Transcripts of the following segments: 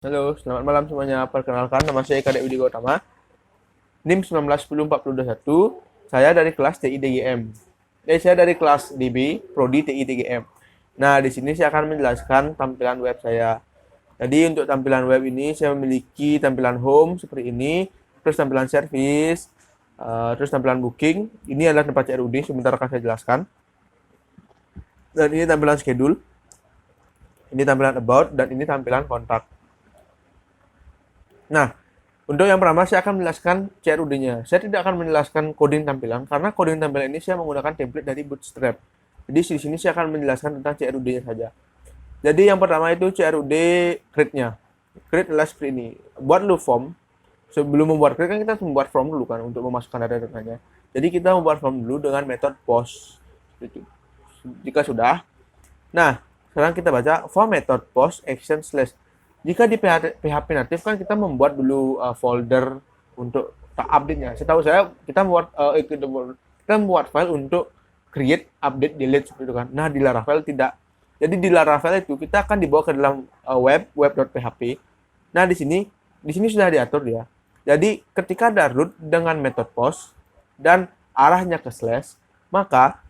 Halo, selamat malam semuanya. Perkenalkan, nama saya Kadek Widi Gautama, NIM 191041. Saya dari kelas TI DGM. Saya dari kelas DB, Prodi TI DGM. Nah, di sini saya akan menjelaskan tampilan web saya. Jadi untuk tampilan web ini saya memiliki tampilan home seperti ini, terus tampilan service, terus tampilan booking. Ini adalah tempat CRUD, sebentar akan saya jelaskan. Dan ini tampilan schedule, ini tampilan about, dan ini tampilan kontak. Nah, untuk yang pertama saya akan menjelaskan CRUD-nya. Saya tidak akan menjelaskan coding tampilan karena coding tampilan ini saya menggunakan template dari Bootstrap. Jadi di sini saya akan menjelaskan tentang CRUD-nya saja. Jadi yang pertama itu CRUD create-nya. Create adalah seperti ini. Buat loop form. Sebelum membuat create kan kita harus membuat form dulu kan untuk memasukkan data-datanya. Jadi kita membuat form dulu dengan metode post. Jika sudah, nah sekarang kita baca form method post action slash. Jika di PHP natif kan kita membuat dulu folder untuk update-nya. Setahu saya kita membuat file untuk create, update, delete seperti itu kan. Nah, di Laravel tidak. Jadi di Laravel itu kita akan dibawa ke dalam web.php. Nah, di sini sudah diatur ya. Jadi ketika ada root dengan metode post dan arahnya ke slash, maka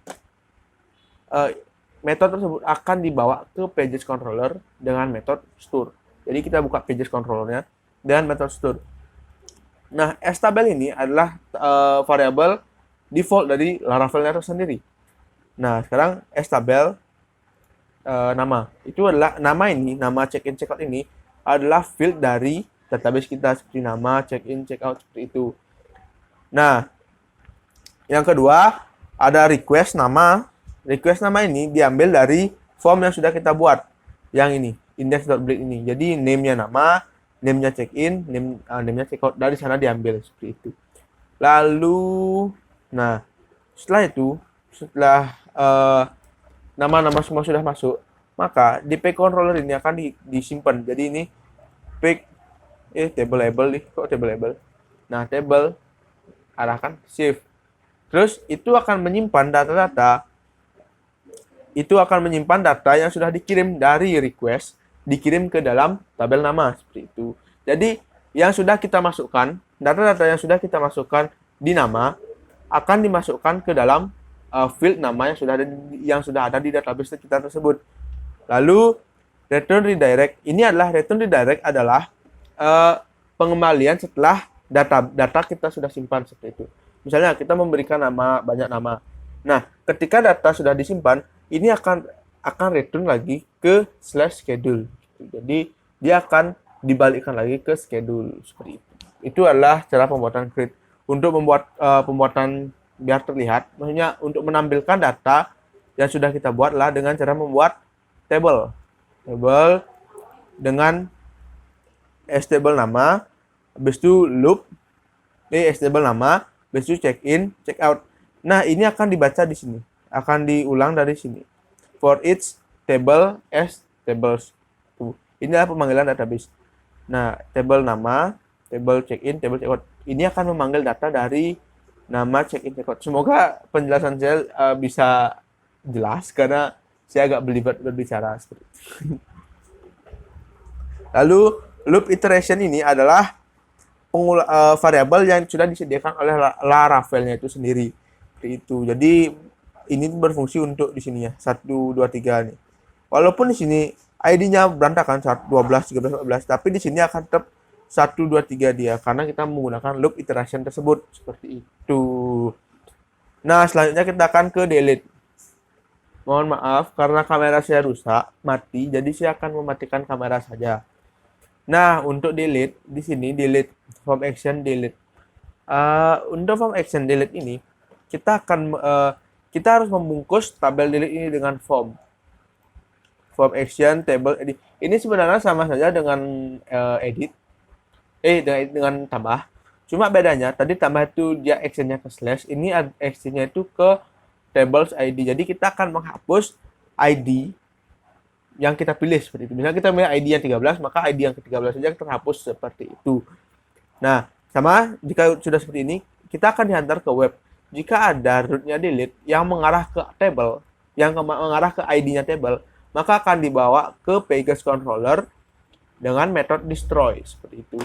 metode tersebut akan dibawa ke pages controller dengan metode store. Jadi kita buka pages controllernya dengan metode store. Nah, stabel ini adalah variabel default dari Laravel tersendiri. Nah, sekarang stabel nama. Itu adalah nama check-in check-out ini adalah field dari database kita seperti nama, check-in, check-out seperti itu. Nah, yang kedua ada request nama. Request nama ini diambil dari form yang sudah kita buat. Yang ini, index.break ini. Jadi name-nya nama, name-nya check-in, name-nya check-out. Dari sana diambil seperti itu. Lalu, nah, setelah nama-nama semua sudah masuk, maka di page controller ini akan disimpan. Jadi ini page table label nih, kok table label. Nah, table arahkan shift. Terus itu akan menyimpan data-data yang sudah dikirim dari request, dikirim ke dalam tabel nama seperti itu. Jadi yang sudah kita masukkan, data-data yang sudah kita masukkan di nama akan dimasukkan ke dalam field nama yang sudah ada di database kita tersebut. Lalu return redirect adalah pengembalian setelah data kita sudah simpan seperti itu. Misalnya kita memberikan banyak nama. Nah, ketika data sudah disimpan, ini akan return lagi ke /schedule. Jadi dia akan dibalikkan lagi ke schedule seperti itu. Itu adalah cara pembuatan create. Untuk membuat pembuatan biar terlihat, maksudnya untuk menampilkan data yang sudah kita buatlah dengan cara membuat table dengan stable nama, habis itu loop, stable nama, habis itu check in, check out. Nah, ini akan dibaca di sini. Akan diulang dari sini. For each table as tables. Ini adalah pemanggilan database. Nah, table nama, table check-in, table check-out. Ini akan memanggil data dari nama check-in, check-out. Semoga penjelasan saya bisa jelas karena saya agak belibet berbicara seperti itu. Lalu, loop iteration ini adalah variabel yang sudah disediakan oleh Laravel-nya itu sendiri. Itu. Jadi ini berfungsi untuk di sini ya 1 2 3 nih. Walaupun di sini ID-nya berantakan 12 13 14, tapi di sini akan tetap 1 2 3 dia karena kita menggunakan loop iteration tersebut seperti itu. Nah, selanjutnya kita akan ke delete. Mohon maaf karena kamera saya rusak, mati, jadi saya akan mematikan kamera saja. Nah, untuk delete di sini delete form action delete. Untuk form action delete ini kita harus membungkus tabel delete ini dengan form action table edit. Ini sebenarnya sama saja dengan edit dengan tambah. Cuma bedanya tadi tambah itu dia actionnya ke slash, ini actionnya itu ke tables ID. Jadi kita akan menghapus ID yang kita pilih seperti itu. Misalnya kita pilih ID yang 13, maka ID yang ke-13 saja terhapus seperti itu. Nah, sama jika sudah seperti ini, kita akan dihantar ke web. Jika ada root-nya delete yang mengarah ke table, yang mengarah ke ID-nya table, maka akan dibawa ke pages controller dengan metode destroy seperti itu.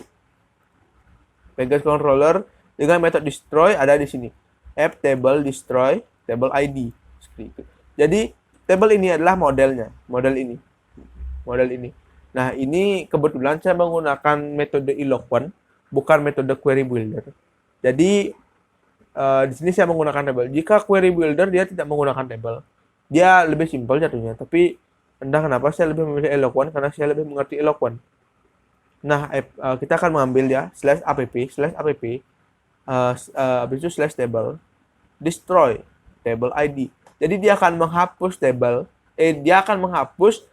Pegasus controller dengan metode destroy ada di sini. App table destroy table ID seperti itu. Jadi table ini adalah modelnya, model ini. Nah, ini kebetulan saya menggunakan metode eloquent, bukan metode query builder. Jadi di sini saya menggunakan table. Jika query builder dia tidak menggunakan table, dia lebih simpel jatuhnya. Tapi entah kenapa saya lebih memilih eloquent karena saya lebih mengerti eloquent. Nah, kita akan mengambil ya /app habis itu /table destroy table ID. Jadi dia akan menghapus dia akan menghapus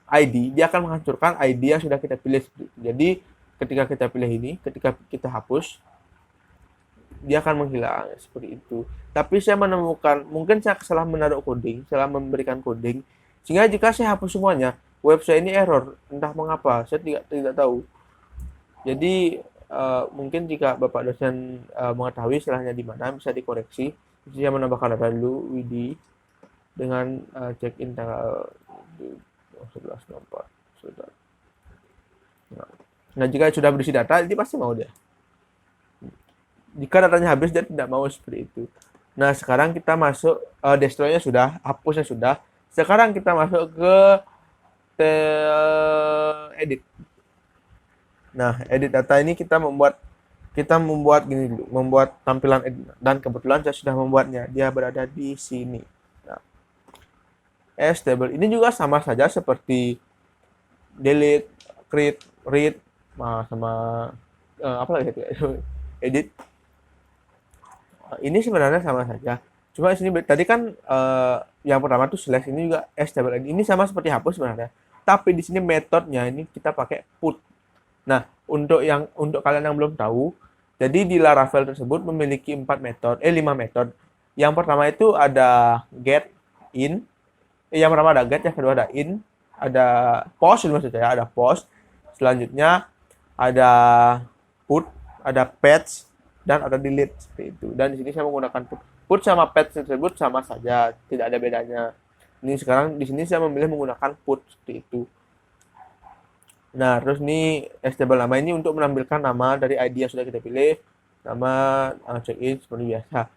ID, dia akan menghancurkan ID yang sudah kita pilih. Jadi ketika kita pilih ini, ketika kita hapus, dia akan menghilang seperti itu. Tapi saya menemukan, mungkin saya salah menaruh coding, salah memberikan coding, sehingga jika saya hapus semuanya, website ini error, entah mengapa, saya tidak tahu. Jadi mungkin jika Bapak dosen mengetahui salahnya di mana, bisa dikoreksi. Saya menambahkan data dulu WD dengan check-in tanggal 11.04 sudah. Nah, jika sudah berisi data, ini pasti mau dia. Jika datanya habis, dia tidak mau seperti itu. Nah, sekarang kita masuk destroy-nya sudah, hapusnya sudah. Sekarang kita masuk ke edit. Nah, edit data ini kita membuat gini dulu, membuat tampilan edit. Dan kebetulan saya sudah membuatnya. Dia berada di sini. Nah, table ini juga sama saja seperti delete, create, read, sama apa lagi itu? Edit. Ini sebenarnya sama saja. Cuma di sini tadi kan yang pertama tuh slash, ini juga table ini sama seperti hapus sebenarnya. Tapi di sini metodenya ini kita pakai put. Nah, untuk kalian yang belum tahu, jadi di Laravel tersebut memiliki 5 metode. Yang pertama itu ada get, in. Yang pertama ada get, yang kedua ada in, ada post, maksud saya ada post. Selanjutnya ada put, ada patch, dan ada delete seperti itu. Dan di sini saya menggunakan put. Put sama patch tersebut sama saja, tidak ada bedanya. Ini sekarang di sini saya memilih menggunakan put seperti itu. Nah, terus ini table nama ini untuk menampilkan nama dari ID yang sudah kita pilih, nama check-in seperti biasa.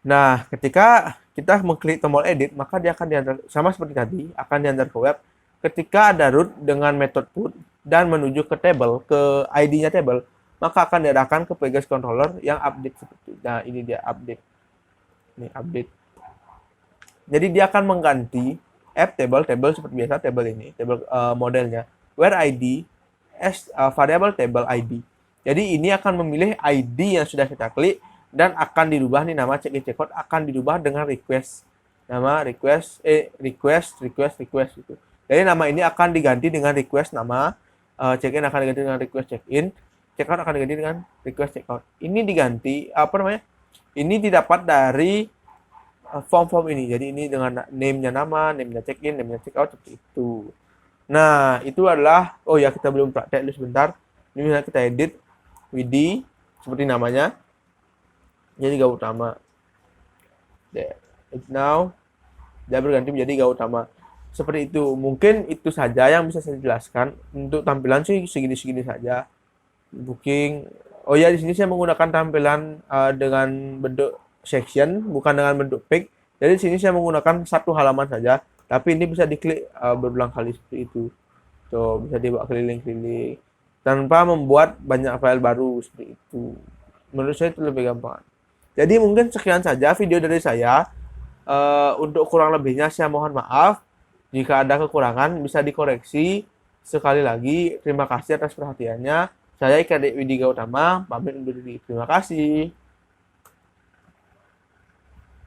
Nah, ketika kita mengklik tombol edit, maka dia akan diantar sama seperti tadi, akan diantar ke web. Ketika ada root dengan metode put dan menuju ke table, ke ID-nya table, maka akan diarahkan ke Pegasus controller yang update seperti itu. Nah, ini dia update. Ini update. Jadi dia akan mengganti app table seperti biasa, table ini, table modelnya, where ID as variable table ID. Jadi ini akan memilih ID yang sudah kita klik dan akan dirubah nih, nama check-in checkout akan dirubah dengan request. Nama request itu. Jadi nama ini akan diganti dengan request nama, check-in akan diganti dengan request check-in, checkout akan diganti dengan request checkout. Ini diganti ini didapat dari form ini. Jadi ini dengan name-nya nama, name-nya check-in, name-nya checkout seperti itu. Nah, itu adalah kita belum praktek dulu sebentar. Ini misalnya kita edit WD seperti namanya. Jadi Gautama. Now dia berganti menjadi Gautama. Seperti itu. Mungkin itu saja yang bisa saya jelaskan. Untuk tampilan sih segini-segini saja. Booking. Di sini saya menggunakan tampilan dengan bentuk section, bukan dengan bentuk page. Jadi di sini saya menggunakan satu halaman saja, tapi ini bisa diklik berulang kali seperti itu. Tuh, bisa dibawa keliling-keliling tanpa membuat banyak file baru seperti itu. Menurut saya itu lebih gampang. Jadi mungkin sekian saja video dari saya. Untuk kurang lebihnya saya mohon maaf. Jika ada kekurangan bisa dikoreksi. Sekali lagi terima kasih atas perhatiannya. Saya Ika Widi Gautama, pamit undur diri. Terima kasih.